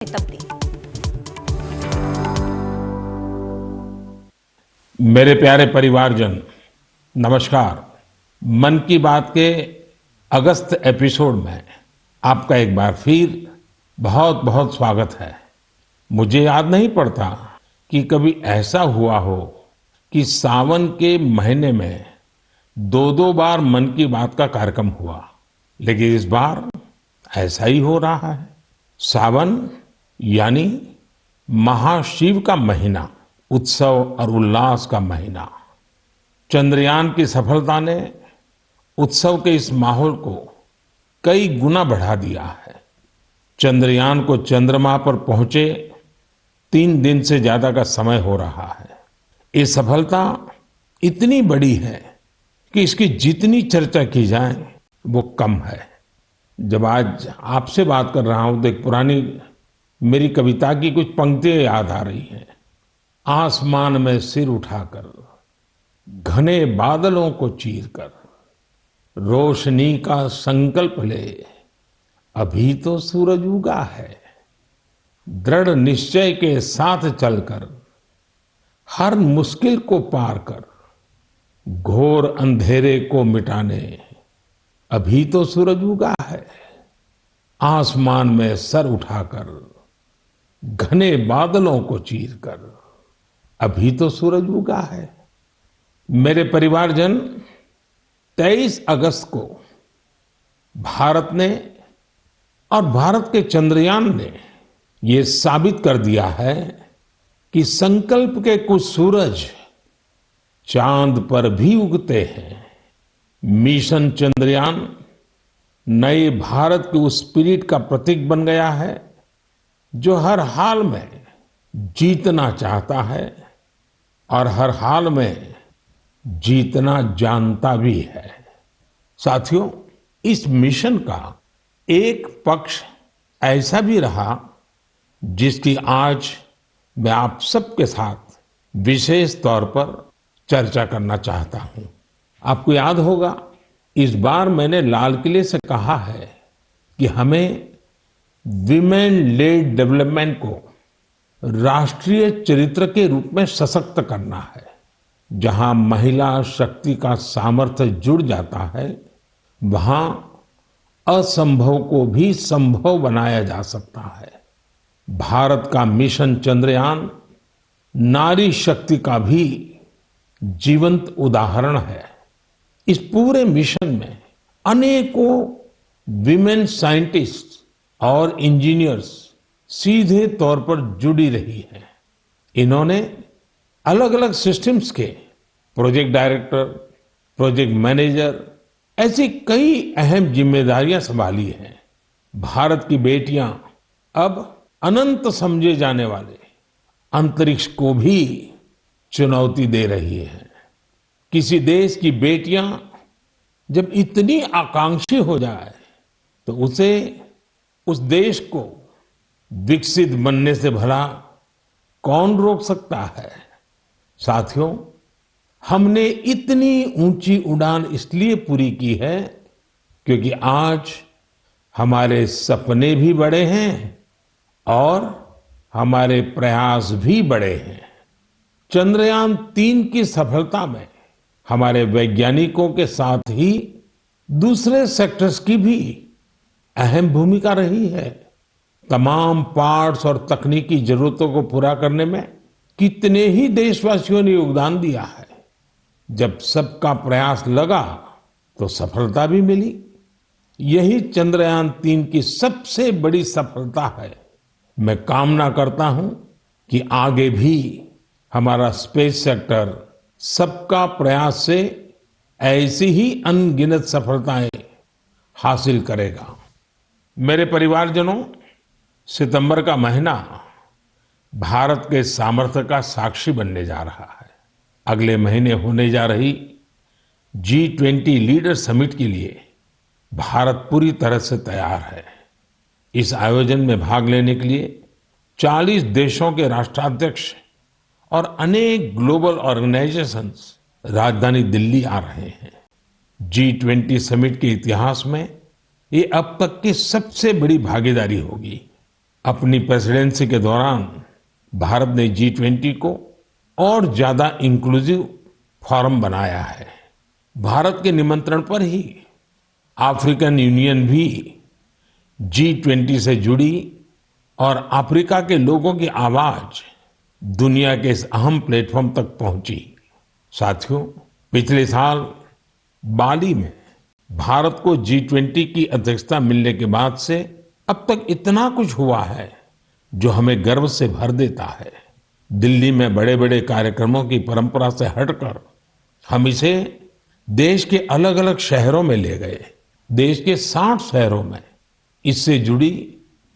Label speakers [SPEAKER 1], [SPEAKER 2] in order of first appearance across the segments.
[SPEAKER 1] तब्दील।
[SPEAKER 2] मेरे प्यारे परिवारजन, नमस्कार। मन की बात के अगस्त एपिसोड में आपका एक बार फिर बहुत बहुत स्वागत है। मुझे याद नहीं पड़ता कि कभी ऐसा हुआ हो कि सावन के महीने में दो दो बार मन की बात का कार्यक्रम हुआ, लेकिन इस बार ऐसा ही हो रहा है। सावन यानी महाशिव का महीना, उत्सव और उल्लास का महीना। चंद्रयान की सफलता ने उत्सव के इस माहौल को कई गुना बढ़ा दिया है। चंद्रयान को चंद्रमा पर पहुंचे 3 दिन से ज्यादा का समय हो रहा है। ये सफलता इतनी बड़ी है कि इसकी जितनी चर्चा की जाए वो कम है। जब आज आपसे बात कर रहा हूं तो एक पुरानी मेरी कविता की कुछ पंक्तियां याद आ रही हैं। आसमान में सिर उठाकर, घने बादलों को चीरकर, रोशनी का संकल्प ले, अभी तो सूरज उगा है। दृढ़ निश्चय के साथ चलकर, हर मुश्किल को पार कर, घोर अंधेरे को मिटाने, अभी तो सूरज उगा है। आसमान में सर उठाकर, घने बादलों को चीरकर, अभी तो सूरज उगा है। मेरे परिवारजन, 23 अगस्त को भारत ने और भारत के चंद्रयान ने ये साबित कर दिया है कि संकल्प के कुछ सूरज चांद पर भी उगते हैं। मिशन चंद्रयान नए भारत के उस स्पिरिट का प्रतीक बन गया है जो हर हाल में जीतना चाहता है और हर हाल में जीतना जानता भी है। साथियों, इस मिशन का एक पक्ष ऐसा भी रहा जिसकी आज मैं आप सबके साथ विशेष तौर पर चर्चा करना चाहता हूं। आपको याद होगा, इस बार मैंने लाल किले से कहा है कि हमें विमेन लेड डेवलपमेंट को राष्ट्रीय चरित्र के रूप में सशक्त करना है। जहां महिला शक्ति का सामर्थ्य जुड़ जाता है, वहां असंभव को भी संभव बनाया जा सकता है। भारत का मिशन चंद्रयान नारी शक्ति का भी जीवंत उदाहरण है। इस पूरे मिशन में अनेकों विमेन साइंटिस्ट और इंजीनियर्स सीधे तौर पर जुड़ी रही हैं। इन्होंने अलग अलग सिस्टम्स के प्रोजेक्ट डायरेक्टर, प्रोजेक्ट मैनेजर, ऐसी कई अहम जिम्मेदारियां संभाली हैं। भारत की बेटियां अब अनंत समझे जाने वाले अंतरिक्ष को भी चुनौती दे रही हैं। किसी देश की बेटियां जब इतनी आकांक्षी हो जाए तो उसे, उस देश को विकसित बनने से भला कौन रोक सकता है। साथियों, हमने इतनी ऊंची उड़ान इसलिए पूरी की है क्योंकि आज हमारे सपने भी बड़े हैं और हमारे प्रयास भी बड़े हैं। चंद्रयान 3 की सफलता में हमारे वैज्ञानिकों के साथ ही दूसरे सेक्टर्स की भी अहम भूमिका रही है। तमाम पार्ट्स और तकनीकी जरूरतों को पूरा करने में कितने ही देशवासियों ने योगदान दिया है। जब सबका प्रयास लगा तो सफलता भी मिली। यही चंद्रयान 3 की सबसे बड़ी सफलता है। मैं कामना करता हूं कि आगे भी हमारा स्पेस सेक्टर सबका प्रयास से ऐसी ही अनगिनत सफलताएं हासिल करेगा। मेरे परिवारजनों, सितंबर का महीना भारत के सामर्थ्य का साक्षी बनने जा रहा है। अगले महीने होने जा रही G20 लीडर समिट के लिए भारत पूरी तरह से तैयार है। इस आयोजन में भाग लेने के लिए 40 देशों के राष्ट्राध्यक्ष और अनेक ग्लोबल ऑर्गेनाइजेशंस राजधानी दिल्ली आ रहे हैं। G20 समिट के इतिहास में ये अब तक की सबसे बड़ी भागीदारी होगी। अपनी प्रेसिडेंसी के दौरान भारत ने G20 को और ज्यादा इंक्लूसिव फोरम बनाया है। भारत के निमंत्रण पर ही अफ्रीकन यूनियन भी G20 से जुड़ी और अफ्रीका के लोगों की आवाज दुनिया के इस अहम प्लेटफॉर्म तक पहुंची। साथियों, पिछले साल बाली में भारत को G20 की अध्यक्षता मिलने के बाद से अब तक इतना कुछ हुआ है जो हमें गर्व से भर देता है। दिल्ली में बड़े बड़े कार्यक्रमों की परंपरा से हटकर हम इसे देश के अलग अलग शहरों में ले गए। देश के 60 शहरों में इससे जुड़ी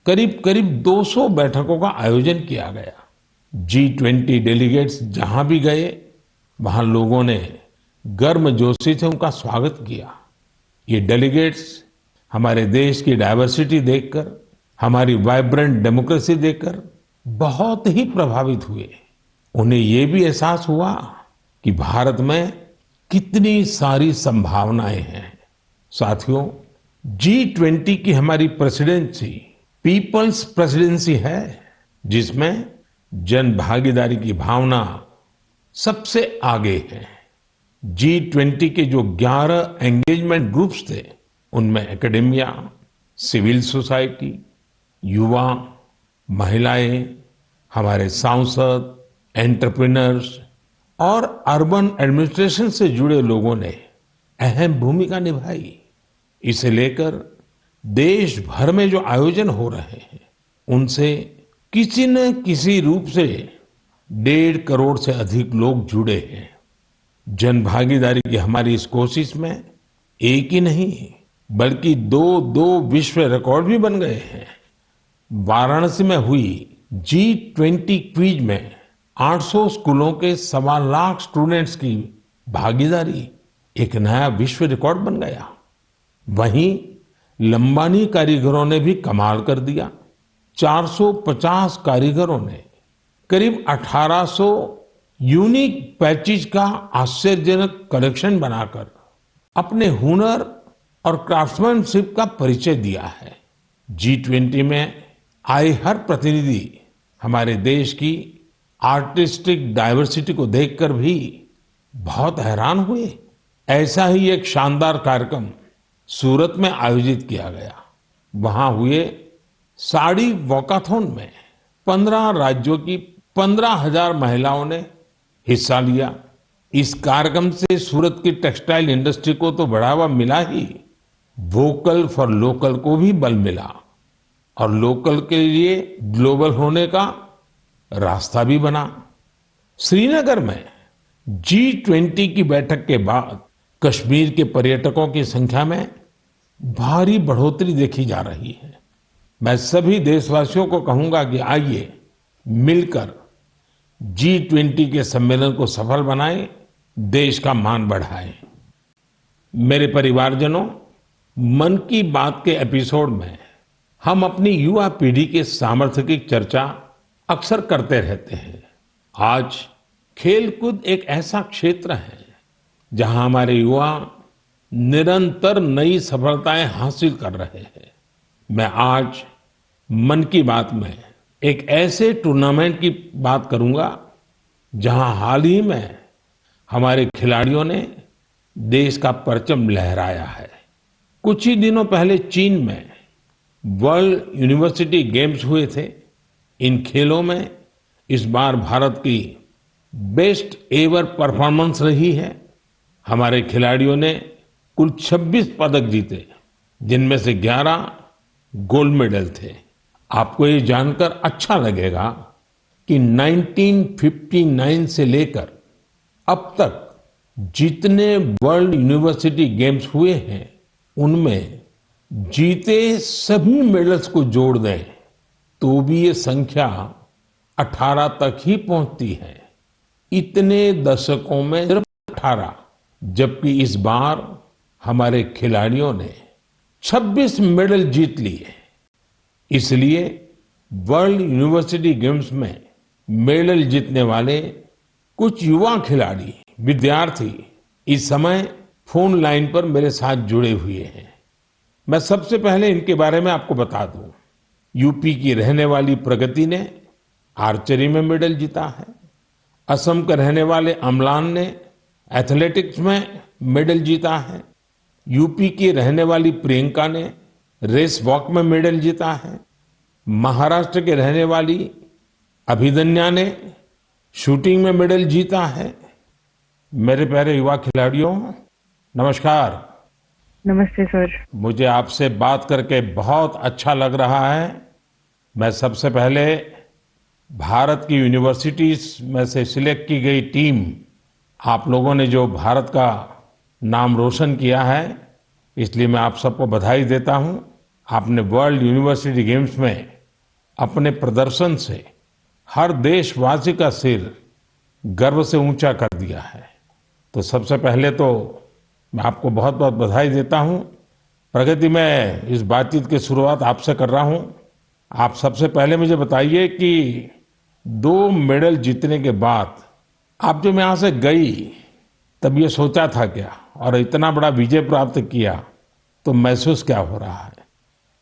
[SPEAKER 2] करीब करीब 200 बैठकों का आयोजन किया गया। G20 डेलीगेट्स जहां भी गए वहां लोगों ने गर्मजोशी से उनका स्वागत किया। ये डेलीगेट्स हमारे देश की डाइवर्सिटी देखकर, हमारी वाइब्रेंट डेमोक्रेसी देखकर बहुत ही प्रभावित हुए। उन्हें ये भी एहसास हुआ कि भारत में कितनी सारी संभावनाएं हैं। साथियों, G20 की हमारी प्रेसिडेंसी पीपल्स प्रेसिडेंसी है, जिसमें जन भागीदारी की भावना सबसे आगे है। G20 के जो 11 एंगेजमेंट ग्रुप्स थे, उनमें एकेडेमिया, सिविल सोसाइटी, युवा, महिलाएं, हमारे सांसद, एंटरप्रेन्योर्स और अर्बन एडमिनिस्ट्रेशन से जुड़े लोगों ने अहम भूमिका निभाई। इसे लेकर देश भर में जो आयोजन हो रहे हैं, उनसे किसी न किसी रूप से 1.5 करोड़ से अधिक लोग जुड़े हैं। जन भागीदारी की हमारी इस कोशिश में एक ही नहीं बल्कि दो विश्व रिकॉर्ड भी बन गए हैं। वाराणसी में हुई G20 क्विज में 800 स्कूलों के 1.25 लाख स्टूडेंट्स की भागीदारी एक नया विश्व रिकॉर्ड बन गया। वहीं लंबानी कारीगरों ने भी कमाल कर दिया। 450 कारीगरों ने करीब 1800 यूनिक पैचेज का आश्चर्यजनक कलेक्शन बनाकर अपने हुनर और क्राफ्ट्समैनशिप का परिचय दिया है। G20 में आए हर प्रतिनिधि हमारे देश की आर्टिस्टिक डाइवर्सिटी को देखकर भी बहुत हैरान हुए। ऐसा ही एक शानदार कार्यक्रम सूरत में आयोजित किया गया। वहां हुए साड़ी वॉकाथॉन में 15 राज्यों की 15,000 महिलाओं ने हिस्सा लिया। इस कार्यक्रम से सूरत की टेक्सटाइल इंडस्ट्री को तो बढ़ावा मिला ही, वोकल फॉर लोकल को भी बल मिला और लोकल के लिए ग्लोबल होने का रास्ता भी बना। श्रीनगर में G20 की बैठक के बाद कश्मीर के पर्यटकों की संख्या में भारी बढ़ोतरी देखी जा रही है। मैं सभी देशवासियों को कहूंगा कि आइए मिलकर G20 के सम्मेलन को सफल बनाएं, देश का मान बढ़ाएं। मेरे परिवारजनों, मन की बात के एपिसोड में हम अपनी युवा पीढ़ी के सामर्थ्य की चर्चा अक्सर करते रहते हैं। आज खेलकूद एक ऐसा क्षेत्र है जहां हमारे युवा निरंतर नई सफलताएं हासिल कर रहे हैं। मैं आज मन की बात में एक ऐसे टूर्नामेंट की बात करूंगा जहां हाल ही में हमारे खिलाड़ियों ने देश का परचम लहराया है। कुछ ही दिनों पहले चीन में वर्ल्ड यूनिवर्सिटी गेम्स हुए थे। इन खेलों में इस बार भारत की बेस्ट एवर परफॉर्मेंस रही है। हमारे खिलाड़ियों ने कुल 26 पदक जीते, जिनमें से 11 गोल्ड मेडल थे। आपको ये जानकर अच्छा लगेगा कि 1959 से लेकर अब तक जितने वर्ल्ड यूनिवर्सिटी गेम्स हुए हैं, उनमें जीते सभी मेडल्स को जोड़ दें तो भी ये संख्या 18 तक ही पहुंचती है। इतने दशकों में सिर्फ 18, जबकि इस बार हमारे खिलाड़ियों ने 26 मेडल जीत लिए। इसलिए वर्ल्ड यूनिवर्सिटी गेम्स में मेडल जीतने वाले कुछ युवा खिलाड़ी, विद्यार्थी इस समय फोन लाइन पर मेरे साथ जुड़े हुए हैं। मैं सबसे पहले इनके बारे में आपको बता दूं। यूपी की रहने वाली प्रगति ने आर्चरी में मेडल जीता है। असम के रहने वाले अम्लान ने एथलेटिक्स में मेडल जीता है। यूपी की रहने वाली प्रियंका ने रेस वॉक में मेडल जीता है। महाराष्ट्र के रहने वाली अभिदन्या ने शूटिंग में मेडल जीता है। मेरे प्यारे युवा खिलाड़ियों, नमस्कार।
[SPEAKER 1] नमस्ते सर।
[SPEAKER 2] मुझे आपसे बात करके बहुत अच्छा लग रहा है। मैं सबसे पहले भारत की यूनिवर्सिटीज में से सिलेक्ट की गई टीम, आप लोगों ने जो भारत का नाम रोशन किया है, इसलिए मैं आप सबको बधाई देता हूं। आपने वर्ल्ड यूनिवर्सिटी गेम्स में अपने प्रदर्शन से हर देशवासी का सिर गर्व से ऊंचा कर दिया है। तो सबसे पहले तो मैं आपको बहुत बहुत बधाई देता हूं। प्रगति, मैं इस बातचीत की शुरुआत आपसे कर रहा हूं। आप सबसे पहले मुझे बताइए कि 2 मेडल जीतने के बाद आप जब यहाँ से गई तब ये सोचा था क्या, और इतना बड़ा विजय प्राप्त किया तो महसूस क्या हो रहा है?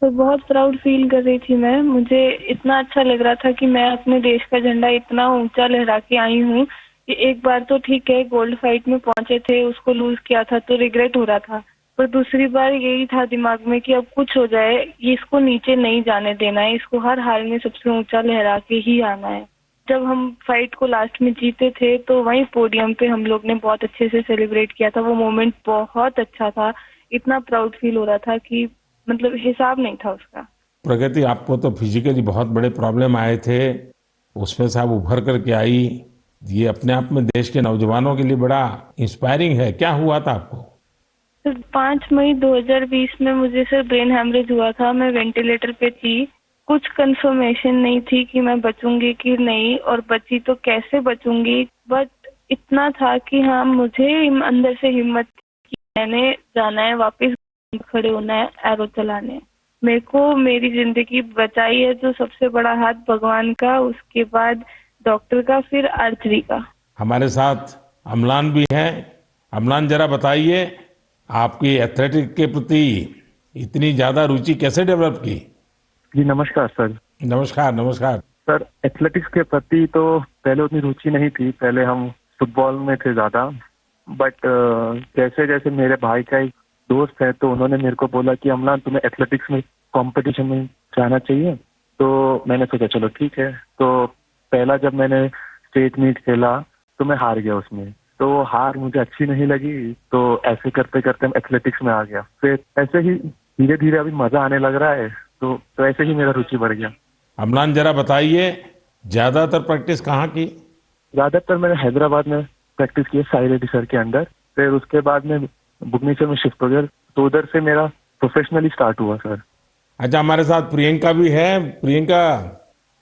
[SPEAKER 1] तो बहुत प्राउड फील कर रही थी मैं। मुझे इतना अच्छा लग रहा था कि मैं अपने देश का झंडा इतना ऊंचा लहरा के आई हूँ कि एक बार तो ठीक है गोल्ड फाइट में पहुंचे थे, उसको लूज किया था तो रिग्रेट हो रहा था, पर दूसरी बार यही था दिमाग में कि अब कुछ हो जाए, ये इसको नीचे नहीं जाने देना है, इसको हर हाल में सबसे ऊंचा लहरा के ही आना है। जब हम फाइट को लास्ट में जीते थे तो वहीं पोडियम पे हम लोग ने बहुत अच्छे से सेलिब्रेट किया था। वो मोमेंट बहुत अच्छा था। इतना प्राउड फील हो रहा था कि मतलब हिसाब नहीं था उसका।
[SPEAKER 2] प्रगति, आपको तो फिजिकली बहुत बड़े प्रॉब्लम आए थे, उसमें से आप उभर करके आई। ये अपने आप में देश के नौजवानों के लिए बड़ा इंस्पायरिंग है। क्या हुआ था आपको?
[SPEAKER 1] सर 5 मई 2020 में मुझे सर ब्रेन हैमरेज हुआ था। मैं वेंटिलेटर पे थी। कुछ कंफर्मेशन नहीं थी कि मैं बचूंगी कि नहीं, और बची तो कैसे बचूंगी, बट इतना था कि हाँ मुझे अंदर से हिम्मत थी कि मैंने जाना है, वापस खड़े होना है, एरो चलाने हैं। मेरे को मेरी जिंदगी बचाई है जो सबसे बड़ा हाथ भगवान का, उसके बाद डॉक्टर का, फिर आर्चरी का।
[SPEAKER 2] हमारे साथ अम्लान भी है। अम्लान, जरा बताइए, आपकी एथलेटिक के प्रति इतनी ज्यादा रुचि कैसे डेवलप की?
[SPEAKER 3] जी नमस्कार सर।
[SPEAKER 2] नमस्कार, नमस्कार।
[SPEAKER 3] सर एथलेटिक्स के प्रति तो पहले उतनी रुचि नहीं थी, पहले हम फुटबॉल में थे ज़्यादा। बट जैसे जैसे मेरे भाई का एक दोस्त है तो उन्होंने मेरे को बोला कि अम्लान तुम्हें एथलेटिक्स में कंपटीशन में जाना चाहिए। तो मैंने सोचा चलो ठीक है। तो पहला जब मैंने स्टेट मीट खेला तो मैं हार गया उसमें। तो हार मुझे अच्छी नहीं लगी, तो ऐसे करते करते मैं एथलेटिक्स में आ गया। फिर ऐसे ही धीरे धीरे अभी मजा आने लग रहा है, तो ऐसे ही मेरा रुचि बढ़ गया।
[SPEAKER 2] अम्लान, जरा बताइए, ज्यादातर प्रैक्टिस कहाँ की?
[SPEAKER 3] ज्यादातर मैंने हैदराबाद में प्रैक्टिस की है, साई रेड्डी सर के अंडर। फिर उसके बाद में भुवनेश्वर में शिफ्ट हो गया, तो उधर से मेरा प्रोफेशनली स्टार्ट हुआ सर।
[SPEAKER 2] अच्छा, हमारे साथ प्रियंका भी है। प्रियंका,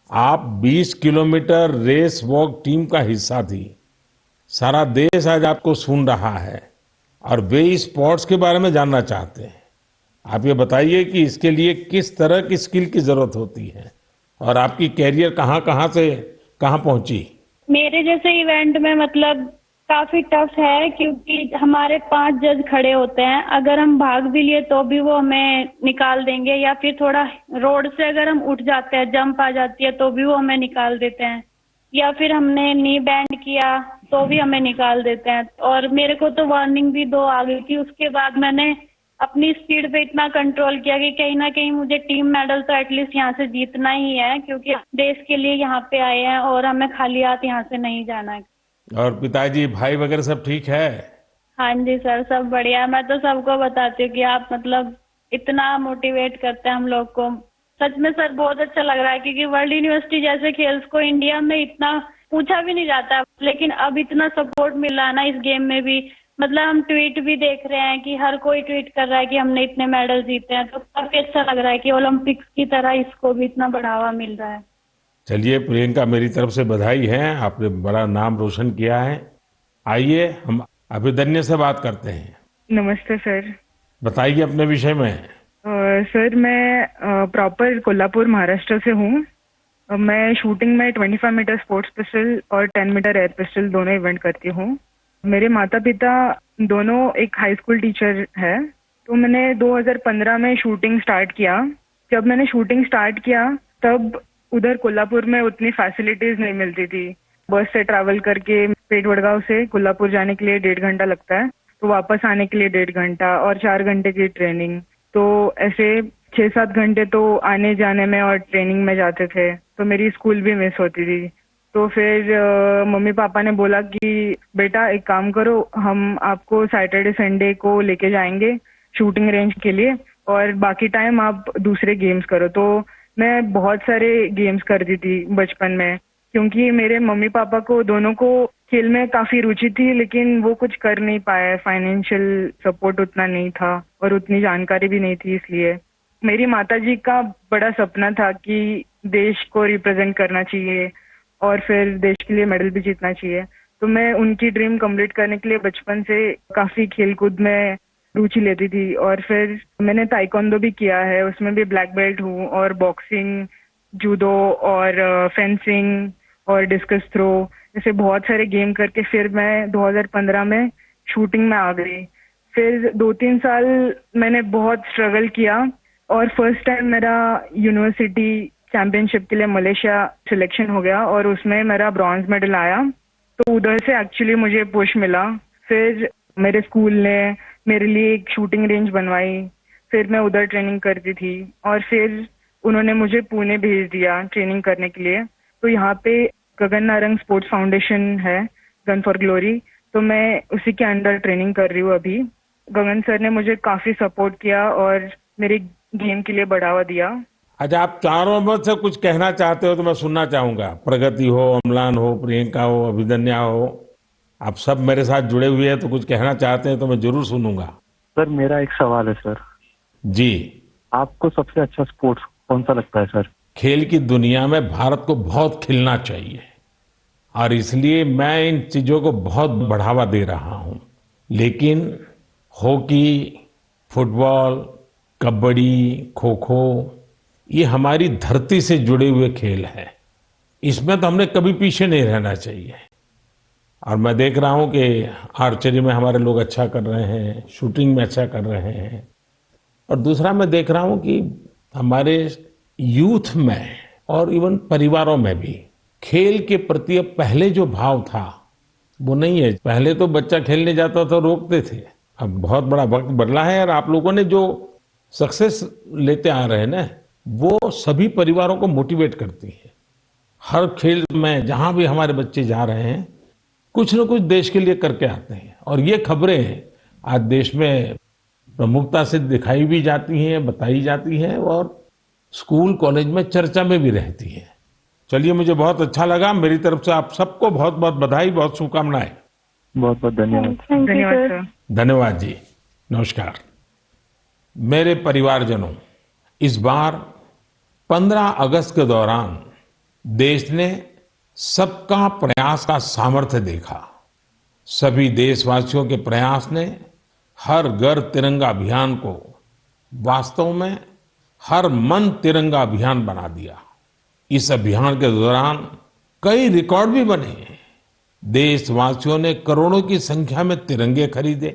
[SPEAKER 2] आप 20 किलोमीटर रेस वॉक टीम का हिस्सा थी। सारा देश आज आपको सुन रहा है और वे इस स्पोर्ट्स के बारे में जानना चाहते हैं। आप ये बताइए कि इसके लिए किस तरह की स्किल की जरूरत होती है और आपकी कैरियर कहाँ कहाँ से कहाँ पहुंची?
[SPEAKER 4] मेरे जैसे इवेंट में मतलब काफी टफ है, क्योंकि हमारे 5 जज खड़े होते हैं। अगर हम भाग भी लिए तो भी वो हमें निकाल देंगे, या फिर थोड़ा रोड से अगर हम उठ जाते हैं, जंप आ जाती है तो भी वो हमें निकाल देते हैं, या फिर हमने नी बैंड किया तो भी हमें निकाल देते हैं। और मेरे को तो वार्निंग भी 2 आ गई थी। उसके बाद मैंने अपनी स्पीड पे इतना कंट्रोल किया कि कहीं ना कहीं मुझे टीम मेडल तो एटलीस्ट यहाँ से जीतना ही है, क्योंकि देश के लिए यहाँ पे आए हैं और हमें खाली हाथ यहाँ से नहीं जाना है।
[SPEAKER 2] और पिताजी, भाई वगैरह सब ठीक है?
[SPEAKER 4] हाँ जी सर, सब बढ़िया। मैं तो सबको बताती हूँ कि आप मतलब इतना मोटिवेट करते हैं हम लोग को। सच में सर बहुत अच्छा लग रहा है, क्योंकि वर्ल्ड यूनिवर्सिटी जैसे खेल्स को इंडिया में इतना पूछा भी नहीं जाता, लेकिन अब इतना सपोर्ट मिल रहा है ना इस गेम में भी। मतलब हम ट्वीट भी देख रहे हैं कि हर कोई ट्वीट कर रहा है कि हमने इतने मेडल जीते हैं, तो काफी अच्छा लग रहा है कि ओलंपिक्स की तरह इसको भी इतना बढ़ावा मिल रहा है।
[SPEAKER 2] चलिए प्रियंका, मेरी तरफ से बधाई है, आपने बड़ा नाम रोशन किया है। आइए हम अभिदन्या से बात करते हैं।
[SPEAKER 1] नमस्ते सर।
[SPEAKER 2] बताइए अपने विषय में।
[SPEAKER 1] सर मैं प्रॉपर कोल्हापुर महाराष्ट्र से हूँ। मैं शूटिंग में 25 मीटर स्पोर्ट्स पिस्टल और 10 मीटर एयर पिस्टल दोनों इवेंट करती हूँ। मेरे माता पिता दोनों एक हाई स्कूल टीचर है, तो मैंने 2015 में शूटिंग स्टार्ट किया।
[SPEAKER 5] जब मैंने शूटिंग स्टार्ट किया तब उधर कोल्हापुर में उतनी फैसिलिटीज नहीं मिलती थी। बस से ट्रैवल करके पेट वडगांव से कोल्हापुर जाने के लिए 1.5 घंटा लगता है, तो वापस आने के लिए 1.5 घंटा और 4 घंटे की ट्रेनिंग। तो ऐसे 6-7 घंटे तो आने जाने में और ट्रेनिंग में जाते थे, तो मेरी स्कूल भी मिस होती थी। तो फिर मम्मी पापा ने बोला कि बेटा एक काम करो, हम आपको सैटरडे संडे को लेके जाएंगे शूटिंग रेंज के लिए और बाकी टाइम आप दूसरे गेम्स करो। तो मैं बहुत सारे गेम्स करती थी बचपन में, क्योंकि मेरे मम्मी पापा को दोनों को खेल में काफी रुचि थी, लेकिन वो कुछ कर नहीं पाए, फाइनेंशियल सपोर्ट उतना नहीं था और उतनी जानकारी भी नहीं थी। इसलिए मेरी माताजी का बड़ा सपना था कि देश को रिप्रेजेंट करना चाहिए और फिर देश के लिए मेडल भी जीतना चाहिए। तो मैं उनकी ड्रीम कंप्लीट करने के लिए बचपन से काफी खेलकूद में रुचि लेती थी और फिर मैंने ताइक्वांडो भी किया है, उसमें भी ब्लैक बेल्ट हूँ और बॉक्सिंग, जूडो और फेंसिंग और डिस्कस थ्रो जैसे बहुत सारे गेम करके फिर मैं 2015 में शूटिंग में आ गई। फिर 2-3 साल मैंने बहुत स्ट्रगल किया और फर्स्ट टाइम मेरा यूनिवर्सिटी चैंपियनशिप के लिए मलेशिया सिलेक्शन हो गया और उसमें मेरा ब्रॉन्ज मेडल आया। तो उधर से एक्चुअली मुझे पुश मिला। फिर मेरे स्कूल ने मेरे लिए एक शूटिंग रेंज बनवाई, फिर मैं उधर ट्रेनिंग करती थी और फिर उन्होंने मुझे पुणे भेज दिया ट्रेनिंग करने के लिए। तो यहाँ पे गगन नारंग स्पोर्ट्स फाउंडेशन है, गन फॉर ग्लोरी, तो मैं उसी के अंडर ट्रेनिंग कर रही हूँ अभी। गगन सर ने मुझे काफी सपोर्ट किया और मेरे गेम के लिए बढ़ावा दिया।
[SPEAKER 2] अच्छा, आप चारों में से कुछ कहना चाहते हो तो मैं सुनना चाहूंगा। प्रगति हो, अम्लान हो, प्रियंका हो, अभिदन्या हो, आप सब मेरे साथ जुड़े हुए हैं, तो कुछ कहना चाहते हैं तो मैं जरूर सुनूंगा।
[SPEAKER 3] सर मेरा एक सवाल है सर।
[SPEAKER 2] जी।
[SPEAKER 3] आपको सबसे अच्छा स्पोर्ट्स कौन सा लगता है सर?
[SPEAKER 2] खेल की दुनिया में भारत को बहुत खिलना चाहिए और इसलिए मैं इन चीजों को बहुत बढ़ावा दे रहा हूं। लेकिन हॉकी, फुटबॉल, कबड्डी, खो खो, ये हमारी धरती से जुड़े हुए खेल हैं। इसमें तो हमने कभी पीछे नहीं रहना चाहिए। और मैं देख रहा हूं कि आर्चरी में हमारे लोग अच्छा कर रहे हैं, शूटिंग में अच्छा कर रहे हैं। और दूसरा मैं देख रहा हूं कि हमारे यूथ में और इवन परिवारों में भी खेल के प्रति अब पहले जो भाव था वो नहीं है। पहले तो बच्चा खेलने जाता तो रोकते थे, अब बहुत बड़ा वक्त बदला है और आप लोगों ने जो सक्सेस लेते आ रहे हैं ना, वो सभी परिवारों को मोटिवेट करती है। हर खेल में जहां भी हमारे बच्चे जा रहे हैं कुछ न कुछ देश के लिए करके आते हैं और ये खबरें आज देश में प्रमुखता से दिखाई भी जाती हैं, बताई जाती हैं और स्कूल कॉलेज में चर्चा में भी रहती है। चलिए, मुझे बहुत अच्छा लगा। मेरी तरफ से आप सबको बहुत बहुत बधाई, बहुत शुभकामनाएं।
[SPEAKER 3] बहुत बहुत धन्यवाद।
[SPEAKER 5] धन्यवाद सर।
[SPEAKER 2] धन्यवाद जी। नमस्कार। मेरे परिवारजनों, इस बार 15 अगस्त के दौरान देश ने सबका प्रयास का सामर्थ्य देखा। सभी देशवासियों के प्रयास ने हर घर तिरंगा अभियान को वास्तव में हर मन तिरंगा अभियान बना दिया। इस अभियान के दौरान कई रिकॉर्ड भी बने। देशवासियों ने करोड़ों की संख्या में तिरंगे खरीदे।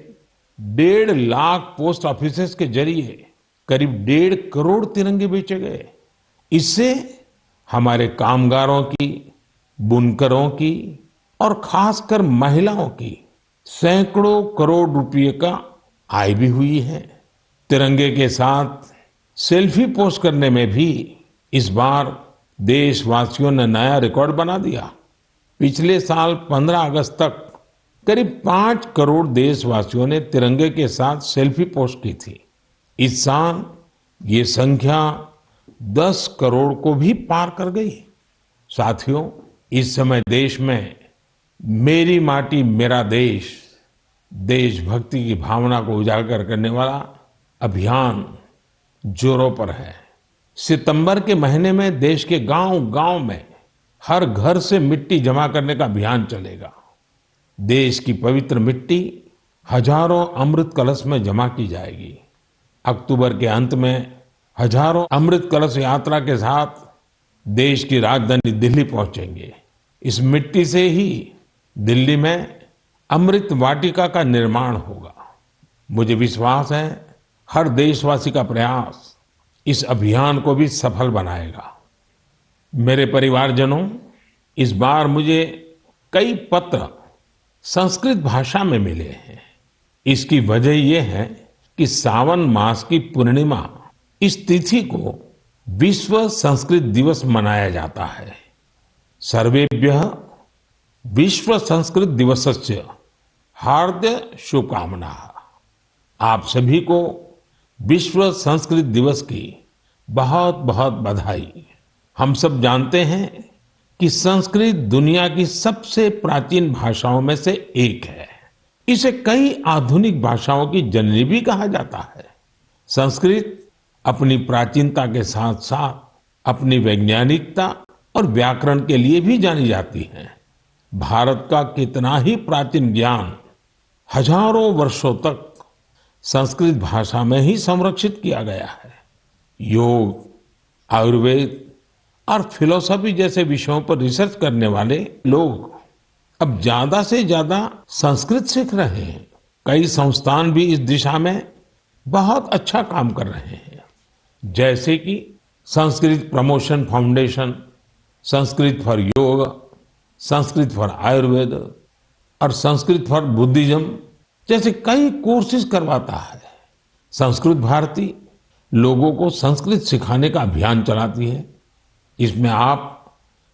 [SPEAKER 2] 1.5 लाख पोस्ट ऑफिसेस के जरिए करीब 1.5 करोड़ तिरंगे बेचे गए। इससे हमारे कामगारों की, बुनकरों की और खासकर महिलाओं की सैकड़ों करोड़ रुपए का आय भी हुई है। तिरंगे के साथ सेल्फी पोस्ट करने में भी इस बार देशवासियों ने नया रिकॉर्ड बना दिया। पिछले साल 15 अगस्त तक करीब 5 करोड़ देशवासियों ने तिरंगे के साथ सेल्फी पोस्ट की थी। इस साल ये संख्या 10 करोड़ को भी पार कर गई। साथियों, इस समय देश में मेरी माटी मेरा देश, देशभक्ति की भावना को उजागर करने वाला अभियान जोरों पर है। सितंबर के महीने में देश के गांव-गांव में हर घर से मिट्टी जमा करने का अभियान चलेगा। देश की पवित्र मिट्टी हजारों अमृत कलश में जमा की जाएगी। अक्टूबर के अंत में हजारों अमृत कलश यात्रा के साथ देश की राजधानी दिल्ली पहुंचेंगे। इस मिट्टी से ही दिल्ली में अमृत वाटिका का निर्माण होगा। मुझे विश्वास है हर देशवासी का प्रयास इस अभियान को भी सफल बनाएगा। मेरे परिवारजनों, इस बार मुझे कई पत्र संस्कृत भाषा में मिले हैं। इसकी वजह ये है कि सावन मास की पूर्णिमा इस तिथि को विश्व संस्कृत दिवस मनाया जाता है। सर्वेभ्यः विश्व संस्कृत दिवसस्य हार्दिक शुभकामनाः। आप सभी को विश्व संस्कृत दिवस की बहुत बहुत बधाई। हम सब जानते हैं कि संस्कृत दुनिया की सबसे प्राचीन भाषाओं में से एक है। इसे कई आधुनिक भाषाओं की जननी भी कहा जाता है। संस्कृत अपनी प्राचीनता के साथ साथ अपनी वैज्ञानिकता और व्याकरण के लिए भी जानी जाती है। भारत का कितना ही प्राचीन ज्ञान हजारों वर्षों तक संस्कृत भाषा में ही संरक्षित किया गया है। योग, आयुर्वेद और फिलॉसफी जैसे विषयों पर रिसर्च करने वाले लोग अब ज्यादा से ज्यादा संस्कृत सीख रहे हैं। कई संस्थान भी इस दिशा में बहुत अच्छा काम कर रहे हैं, जैसे कि Sanskrit promotion foundation, Sanskrit for योग, संस्कृत फॉर आयुर्वेद और संस्कृत फॉर बुद्धिज्म जैसे कई कोर्सेज करवाता है। संस्कृत भारती लोगों को संस्कृत सिखाने का अभियान चलाती है। इसमें आप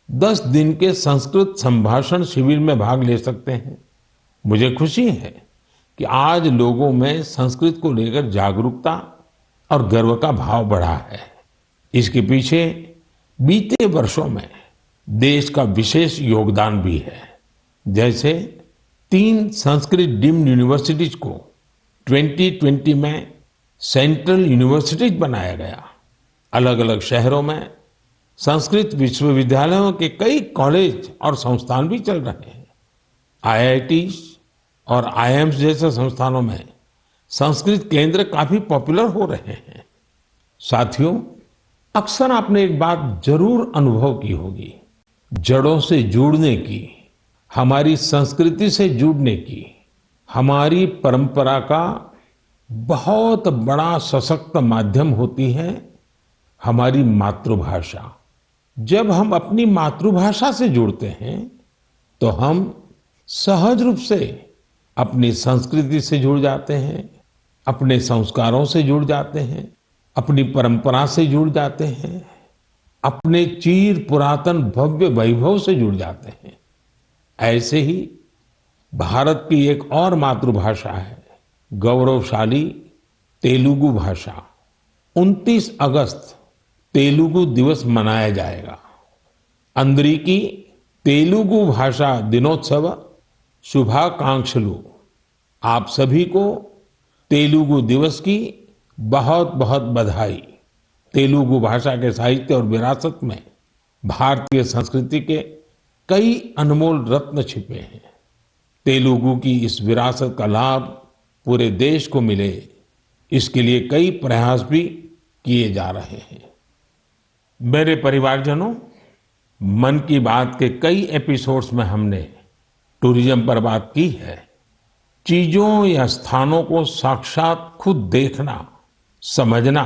[SPEAKER 2] 10 दिन के संस्कृत संभाषण शिविर में भाग ले सकते हैं। मुझे खुशी है कि आज लोगों में संस्कृत को लेकर जागरूकता और गर्व का भाव बढ़ा है। इसके पीछे बीते वर्षों में देश का विशेष योगदान भी है। जैसे 3 संस्कृत डीम्ड यूनिवर्सिटीज को 2020 में सेंट्रल यूनिवर्सिटीज बनाया गया। अलग अलग शहरों में संस्कृत विश्वविद्यालयों के कई कॉलेज और संस्थान भी चल रहे हैं। आईआईटीज और आईआईएम्स जैसे संस्थानों में संस्कृत केंद्र काफी पॉपुलर हो रहे हैं। साथियों, अक्सर आपने एक बात जरूर अनुभव की होगी, जड़ों से जुड़ने की, हमारी संस्कृति से जुड़ने की, हमारी परंपरा का बहुत बड़ा सशक्त माध्यम होती है हमारी मातृभाषा। जब हम अपनी मातृभाषा से जुड़ते हैं तो हम सहज रूप से अपनी संस्कृति से जुड़ जाते हैं, अपने संस्कारों से जुड़ जाते हैं, अपनी परंपरा से जुड़ जाते हैं, अपने चीर पुरातन भव्य वैभव से जुड़ जाते हैं। ऐसे ही भारत की एक और मातृभाषा है, गौरवशाली तेलुगु भाषा। 29 अगस्त तेलुगु दिवस मनाया जाएगा। अंदरिकी तेलुगु भाषा दिनोत्सव शुभाकांक्षलु। आप सभी को तेलुगु दिवस की बहुत बहुत बधाई। तेलुगु भाषा के साहित्य और विरासत में भारतीय संस्कृति के कई अनमोल रत्न छिपे हैं। तेलुगु की इस विरासत का लाभ पूरे देश को मिले, इसके लिए कई प्रयास भी किए जा रहे हैं। मेरे परिवारजनों, मन की बात के कई एपिसोड्स में हमने टूरिज्म पर बात की है। चीजों या स्थानों को साक्षात खुद देखना, समझना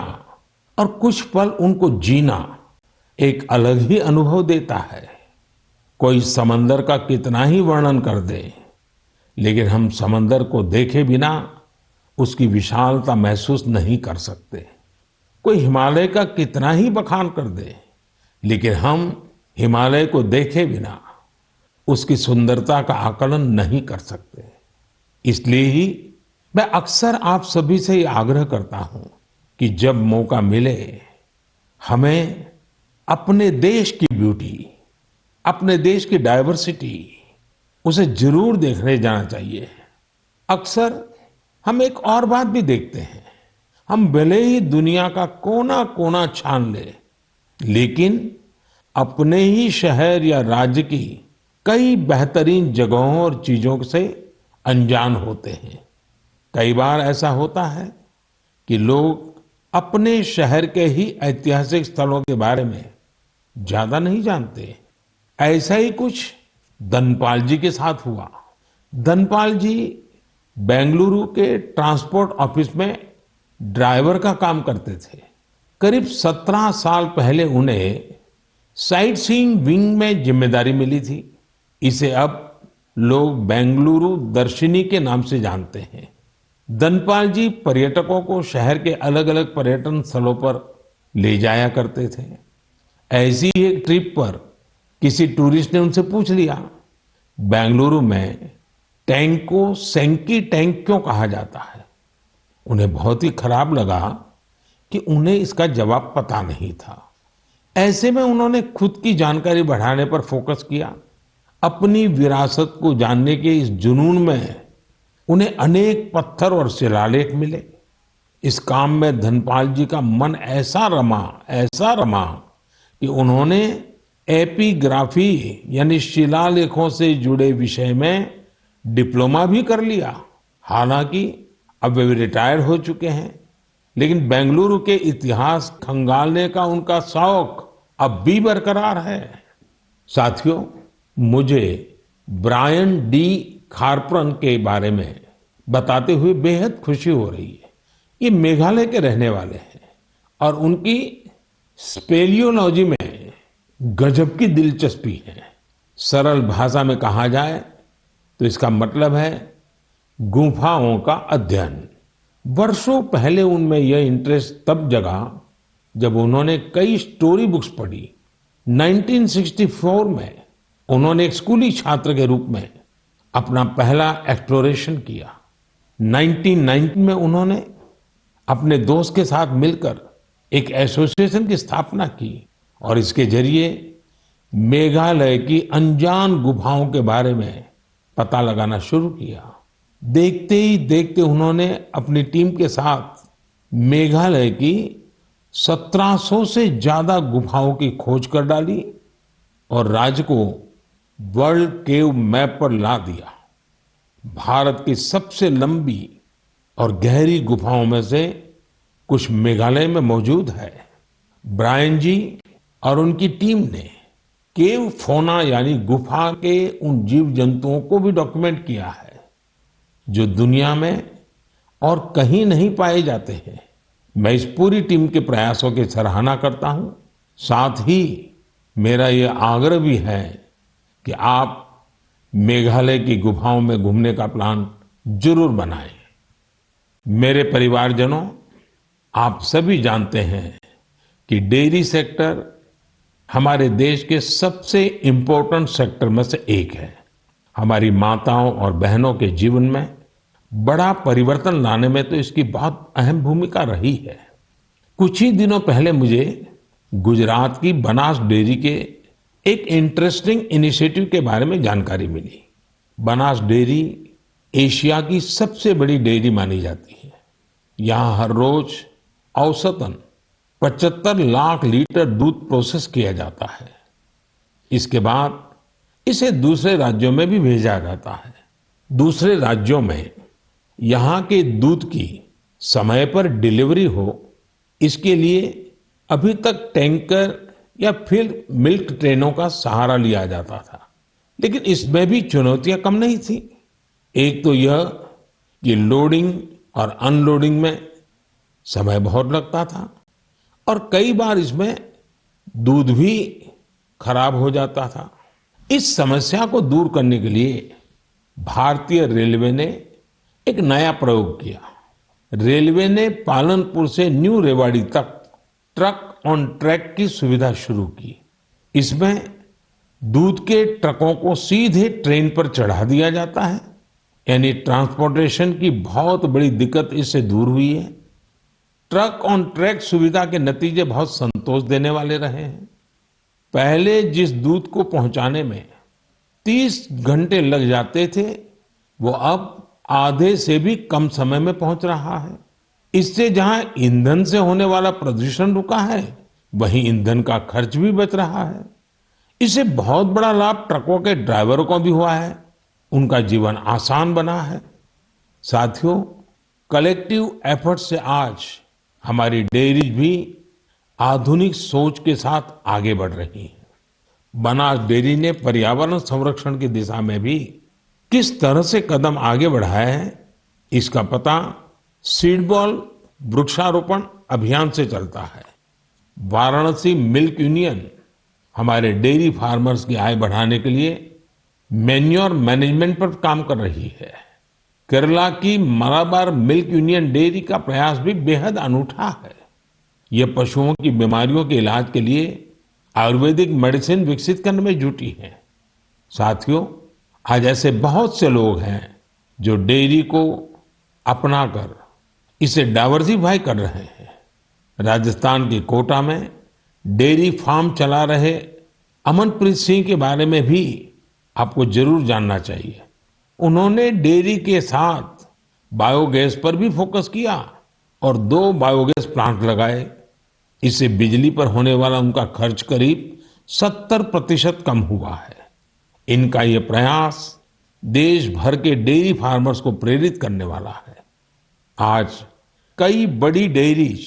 [SPEAKER 2] और कुछ पल उनको जीना एक अलग ही अनुभव देता है। कोई समंदर का कितना ही वर्णन कर दे, लेकिन हम समंदर को देखे बिना उसकी विशालता महसूस नहीं कर सकते। कोई हिमालय का कितना ही बखान कर दे, लेकिन हम हिमालय को देखे बिना उसकी सुंदरता का आकलन नहीं कर सकते। इसलिए ही मैं अक्सर आप सभी से ये आग्रह करता हूं कि जब मौका मिले हमें अपने देश की ब्यूटी, अपने देश की डाइवर्सिटी, उसे जरूर देखने जाना चाहिए। अक्सर हम एक और बात भी देखते हैं, हम भले ही दुनिया का कोना कोना छान ले, लेकिन अपने ही शहर या राज्य की कई बेहतरीन जगहों और चीजों से अनजान होते हैं। कई बार ऐसा होता है कि लोग अपने शहर के ही ऐतिहासिक स्थलों के बारे में ज्यादा नहीं जानते। ऐसा ही कुछ धनपाल जी के साथ हुआ। धनपाल जी बेंगलुरु के ट्रांसपोर्ट ऑफिस में ड्राइवर का काम करते थे। करीब 17 साल पहले उन्हें साइट सीइंग विंग में जिम्मेदारी मिली थी। इसे अब लोग बेंगलुरु दर्शिनी के नाम से जानते हैं। धनपाल जी पर्यटकों को शहर के अलग अलग पर्यटन स्थलों पर ले जाया करते थे। ऐसी ही एक ट्रिप पर किसी टूरिस्ट ने उनसे पूछ लिया, बेंगलुरु में टैंक को सेंकी टैंक क्यों कहा जाता है? उन्हें बहुत ही खराब लगा कि उन्हें इसका जवाब पता नहीं था। ऐसे में उन्होंने खुद की जानकारी बढ़ाने पर फोकस किया। अपनी विरासत को जानने के इस जुनून में उन्हें अनेक पत्थर और शिलालेख मिले। इस काम में धनपाल जी का मन ऐसा रमा कि उन्होंने एपिग्राफी यानी शिलालेखों से जुड़े विषय में डिप्लोमा भी कर लिया। हालांकि अब वे रिटायर हो चुके हैं, लेकिन बेंगलुरु के इतिहास खंगालने का उनका शौक अब भी बरकरार है। साथियों, मुझे ब्रायन डी खारप्रन के बारे में बताते हुए बेहद खुशी हो रही है। ये मेघालय के रहने वाले हैं और उनकी स्पेलियोलॉजी में गजब की दिलचस्पी है। सरल भाषा में कहा जाए तो इसका मतलब है गुफाओं का अध्ययन। वर्षों पहले उनमें यह इंटरेस्ट तब जगा जब उन्होंने कई स्टोरी बुक्स पढ़ी। 1964 में उन्होंने एक स्कूली छात्र के रूप में अपना पहला एक्सप्लोरेशन किया। 1990 में उन्होंने अपने दोस्त के साथ मिलकर एक एसोसिएशन की स्थापना की और इसके जरिए मेघालय की अनजान गुफाओं के बारे में पता लगाना शुरू किया। देखते ही देखते उन्होंने अपनी टीम के साथ मेघालय की 1700 से ज्यादा गुफाओं की खोज कर डाली और राज्य को वर्ल्ड केव मैप पर ला दिया। भारत की सबसे लंबी और गहरी गुफाओं में से कुछ मेघालय में मौजूद है। ब्रायन जी और उनकी टीम ने केव फौना यानी गुफा के उन जीव जंतुओं को भी डॉक्यूमेंट किया है जो दुनिया में और कहीं नहीं पाए जाते हैं। मैं इस पूरी टीम के प्रयासों की सराहना करता हूं। साथ ही मेरा ये आग्रह भी है कि आप मेघालय की गुफाओं में घूमने का प्लान जरूर बनाएं। मेरे परिवारजनों, आप सभी जानते हैं कि डेयरी सेक्टर हमारे देश के सबसे इम्पोर्टेंट सेक्टर में से एक है। हमारी माताओं और बहनों के जीवन में बड़ा परिवर्तन लाने में तो इसकी बहुत अहम भूमिका रही है। कुछ ही दिनों पहले मुझे गुजरात की बनास डेयरी के एक इंटरेस्टिंग इनिशिएटिव के बारे में जानकारी मिली। बनास डेयरी एशिया की सबसे बड़ी डेयरी मानी जाती है। यहाँ हर रोज औसतन 75 लाख लीटर दूध प्रोसेस किया जाता है। इसके बाद इसे दूसरे राज्यों में भी भेजा जाता है। दूसरे राज्यों में यहाँ के दूध की समय पर डिलीवरी हो, इसके लिए अभी तक टैंकर या फिर मिल्क ट्रेनों का सहारा लिया जाता था, लेकिन इसमें भी चुनौतियां कम नहीं थी। एक तो यह कि लोडिंग और अनलोडिंग में समय बहुत लगता था और कई बार इसमें दूध भी खराब हो जाता था। इस समस्या को दूर करने के लिए भारतीय रेलवे ने एक नया प्रयोग किया। रेलवे ने पालनपुर से न्यू रेवाड़ी तक ट्रक ऑन ट्रैक की सुविधा शुरू की। इसमें दूध के ट्रकों को सीधे ट्रेन पर चढ़ा दिया जाता है, यानी ट्रांसपोर्टेशन की बहुत बड़ी दिक्कत इससे दूर हुई है। ट्रक ऑन ट्रैक सुविधा के नतीजे बहुत संतोष देने वाले रहे हैं। पहले जिस दूध को पहुंचाने में 30 घंटे लग जाते थे, वो अब आधे से भी कम समय में पहुंच रहा है। इससे जहां ईंधन से होने वाला प्रदूषण रुका है, वहीं ईंधन का खर्च भी बच रहा है। इससे बहुत बड़ा लाभ ट्रकों के ड्राइवरों को भी हुआ है, उनका जीवन आसान बना है। साथियों, कलेक्टिव एफर्ट से आज हमारी डेयरी भी आधुनिक सोच के साथ आगे बढ़ रही है। बनास डेयरी ने पर्यावरण संरक्षण की दिशा में भी किस तरह से कदम आगे बढ़ाया है, इसका पता सीडबॉल वृक्षारोपण अभियान से चलता है। वाराणसी मिल्क यूनियन हमारे डेयरी फार्मर्स की आय बढ़ाने के लिए मैन्योर मैनेजमेंट पर काम कर रही है। केरला की मलाबार मिल्क यूनियन डेयरी का प्रयास भी बेहद अनूठा है। ये पशुओं की बीमारियों के इलाज के लिए आयुर्वेदिक मेडिसिन विकसित करने में जुटी है। साथियों, आज ऐसे बहुत से लोग हैं जो डेयरी को अपनाकर इसे डाइवर्सिफाई कर रहे हैं। राजस्थान के कोटा में डेयरी फार्म चला रहे अमनप्रीत सिंह के बारे में भी आपको जरूर जानना चाहिए। उन्होंने डेयरी के साथ बायोगैस पर भी फोकस किया और 2 बायोगैस प्लांट लगाए। इससे बिजली पर होने वाला उनका खर्च करीब 70% कम हुआ है। इनका ये प्रयास देश भर के डेयरी फार्मर्स को प्रेरित करने वाला है। आज कई बड़ी डेयरीज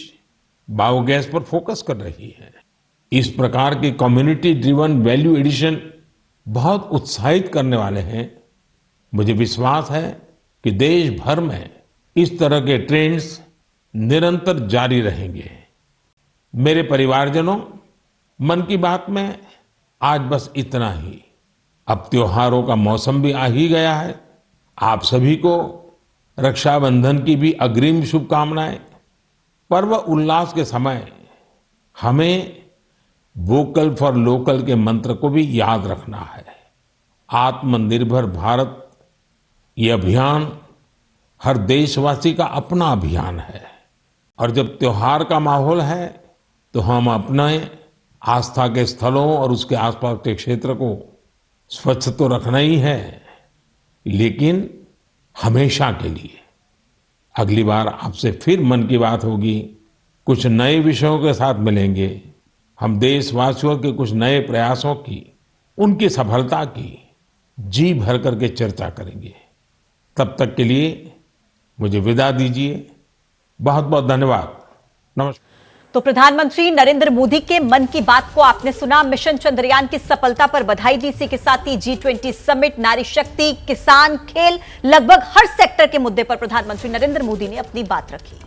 [SPEAKER 2] बायोगैस पर फोकस कर रही है। इस प्रकार के कम्युनिटी ड्रिवन वैल्यू एडिशन बहुत उत्साहित करने वाले हैं। मुझे विश्वास है कि देश भर में इस तरह के ट्रेंड्स निरंतर जारी रहेंगे। मेरे परिवारजनों, मन की बात में आज बस इतना ही। अब त्योहारों का मौसम भी आ ही गया है। आप सभी को रक्षाबंधन की भी अग्रिम शुभकामनाएं। पर्व उल्लास के समय हमें वोकल फॉर लोकल के मंत्र को भी याद रखना है। आत्मनिर्भर भारत ये अभियान हर देशवासी का अपना अभियान है और जब त्योहार का माहौल है तो हम अपने आस्था के स्थलों और उसके आसपास के क्षेत्र को स्वच्छ तो रखना ही है, लेकिन हमेशा के लिए। अगली बार आपसे फिर मन की बात होगी, कुछ नए विषयों के साथ मिलेंगे। हम देशवासियों के कुछ नए प्रयासों की, उनकी सफलता की जी भर करके चर्चा करेंगे। तब तक के लिए मुझे विदा दीजिए। बहुत बहुत धन्यवाद। नमस्कार।
[SPEAKER 6] तो प्रधानमंत्री नरेंद्र मोदी के मन की बात को आपने सुना। मिशन चंद्रयान की सफलता पर बधाई दी। इसी के साथ ही G20 समिट, नारी शक्ति, किसान, खेल, लगभग हर सेक्टर के मुद्दे पर प्रधानमंत्री नरेंद्र मोदी ने अपनी बात रखी।